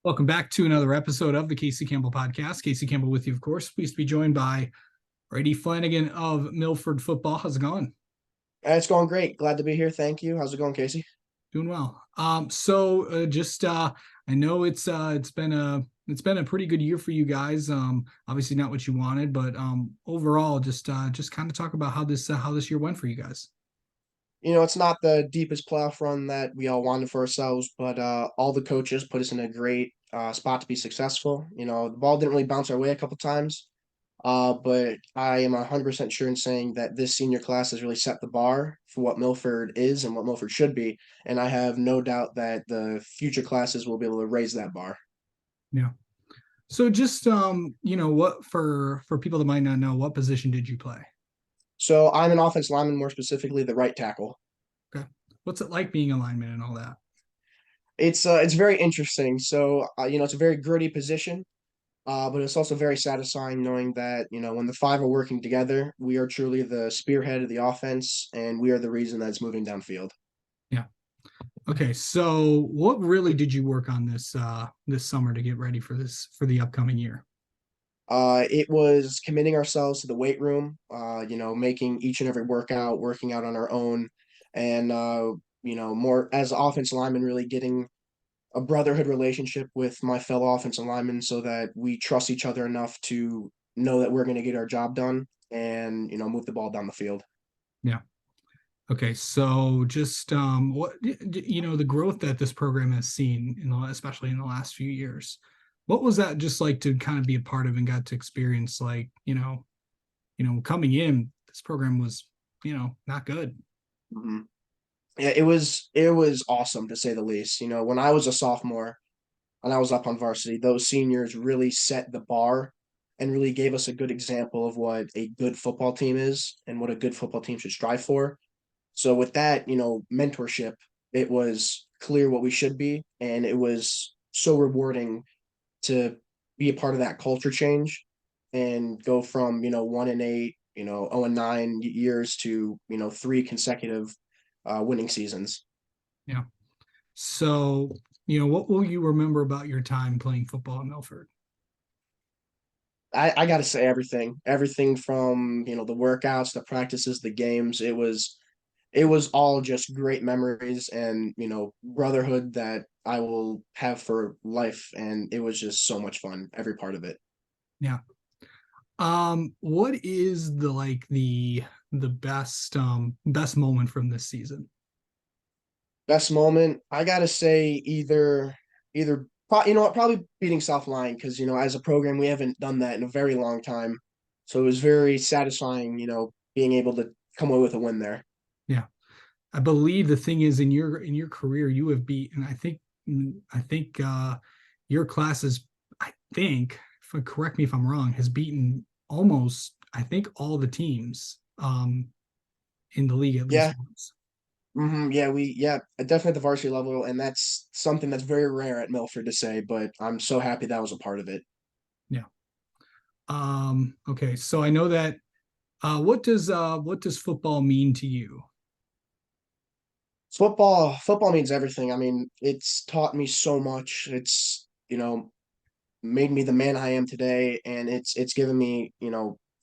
Welcome back to another episode of the Casey Campbell Podcast. Casey Campbell with you, of course. Pleased to be joined by Brady Flanigan of Milford Football. How's it going? It's going great. Glad to be here. Thank you. How's it going, Casey? Doing well. I know it's been a pretty good year for you guys. Obviously not what you wanted, but overall, just kind of talk about how this year went for you guys. It's not the deepest playoff run that we all wanted for ourselves, but all the coaches put us in a great spot to be successful. The ball didn't really bounce our way a couple times, but I am 100% sure in saying that this senior class has really set the bar for what Milford is and what Milford should be, and I have no doubt that the future classes will be able to raise that bar. Yeah. So just what for people that might not know, what position did you play? So I'm an offense lineman, more specifically the right tackle. Okay. What's it like being a lineman and all that? It's very interesting. So it's a very gritty position. But it's also very satisfying knowing that, when the five are working together, we are truly the spearhead of the offense and we are the reason that it's moving downfield. Yeah. Okay, so what really did you work on this summer to get ready for the upcoming year? It was committing ourselves to the weight room, making each and every workout, working out on our own, and more as offensive linemen, really getting a brotherhood relationship with my fellow offensive linemen so that we trust each other enough to know that we're going to get our job done and move the ball down the field. Yeah. Okay, so just the growth that this program has seen especially in the last few years. What was that just like to kind of be a part of and got to experience coming in, this program was, not good. Mhm. Yeah, it was awesome to say the least. When I was a sophomore and I was up on varsity, those seniors really set the bar and really gave us a good example of what a good football team is and what a good football team should strive for. So with that, mentorship, it was clear what we should be, and it was so rewarding to be a part of that culture change and go from 1-8, 0-9 years to three consecutive winning seasons. Yeah. So, what will you remember about your time playing football in Milford? I got to say everything from the workouts, the practices, the games. It was all just great memories and brotherhood that I will have for life, and it was just so much fun, every part of it. Yeah. What is the best moment from this season? Best moment, I gotta say either probably beating South Line because as a program we haven't done that in a very long time, so it was very satisfying being able to come away with a win there. Yeah. I believe the thing is in your career you have beaten I think your class is I think correct me if I'm wrong has beaten almost I think all the teams in the league at least Yeah. once. Yeah, definitely at the varsity level, and that's something that's very rare at Milford to say, but I'm so happy that was a part of it. Yeah. Okay, so I know that what does football mean to you? Football means everything. I mean, it's taught me so much. It's made me the man I am today, and it's given me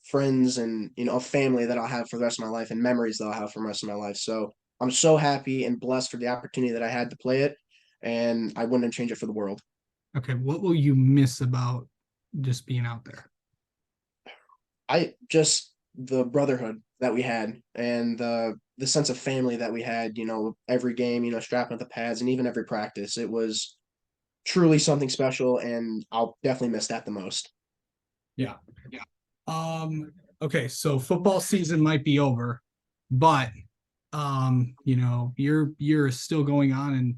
friends and a family that I'll have for the rest of my life and memories that I'll have for the rest of my life. So I'm so happy and blessed for the opportunity that I had to play it, and I wouldn't change it for the world. Okay, what will you miss about just being out there? I just the brotherhood that we had and the sense of family that we had. Every game, strapping at the pads, and even every practice. It was truly something special, and I'll definitely miss that the most. Yeah. Okay, so football season might be over, but your year is still going on, and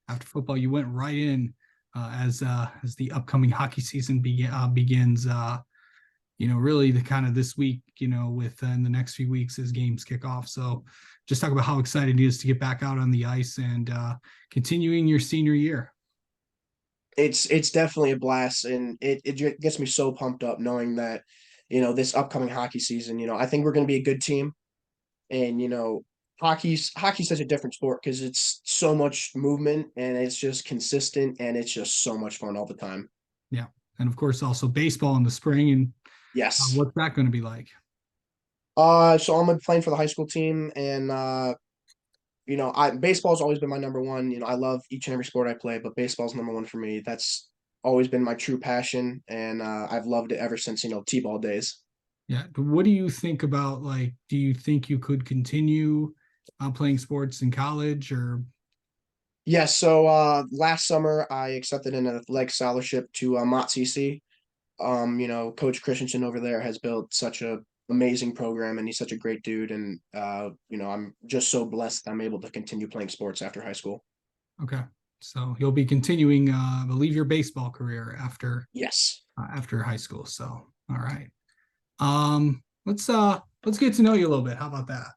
after football, you went right in as the upcoming hockey season begins. Really the kind of this week, within the next few weeks as games kick off. So just talk about how excited it is to get back out on the ice and continuing your senior year. It's definitely a blast, and it gets me so pumped up knowing that this upcoming hockey season. I think we're going to be a good team, and hockey's such a different sport because it's so much movement and it's just consistent and it's just so much fun all the time. Yeah. And of course, also baseball in the spring. And Yes. what's that going to be like? So I'm playing for the high school team, and I baseball's always been my number one. I love each and every sport I play, but baseball's number one for me. That's always been my true passion, and I've loved it ever since t-ball days. Yeah. What do you think about, like, do you think you could continue playing sports in college or? Yes. So last summer I accepted an athletic scholarship to Mott CC. Coach Christensen over there has built such a amazing program, and he's such a great dude. And I'm just so blessed that I'm able to continue playing sports after high school. Okay. So you'll be continuing, I believe, your baseball career Yes. after high school. So, all right. Let's get to know you a little bit. How about that?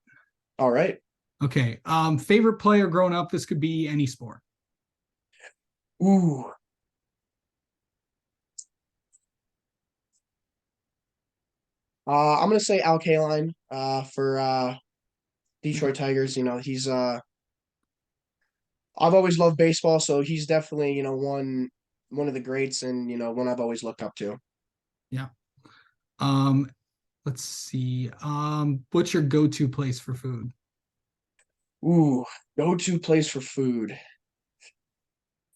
All right. Okay. Favorite player growing up. This could be any sport. Ooh. I'm gonna say Al Kaline for Okay. Detroit Tigers. He's I've always loved baseball, so he's definitely one of the greats, and one I've always looked up to. Yeah. Um, let's see. What's your go-to place for food? Ooh, go-to place for food.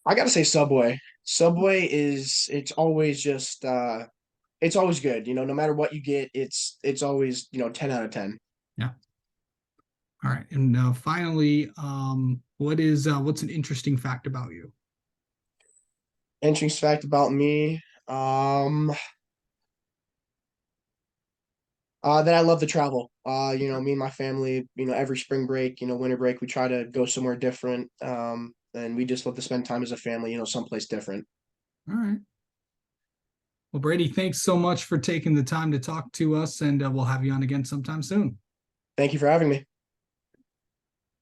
I gotta say Subway. Subway is it's always just it's always good. No matter what you get, it's always 10 out of 10. Yeah. All right. And finally, what's an interesting fact about you? Interesting fact about me. Um that I love to travel. Me and my family, every spring break, winter break, we try to go somewhere different. And we just love to spend time as a family, someplace different. All right. Well, Brady, thanks so much for taking the time to talk to us, and we'll have you on again sometime soon. Thank you for having me.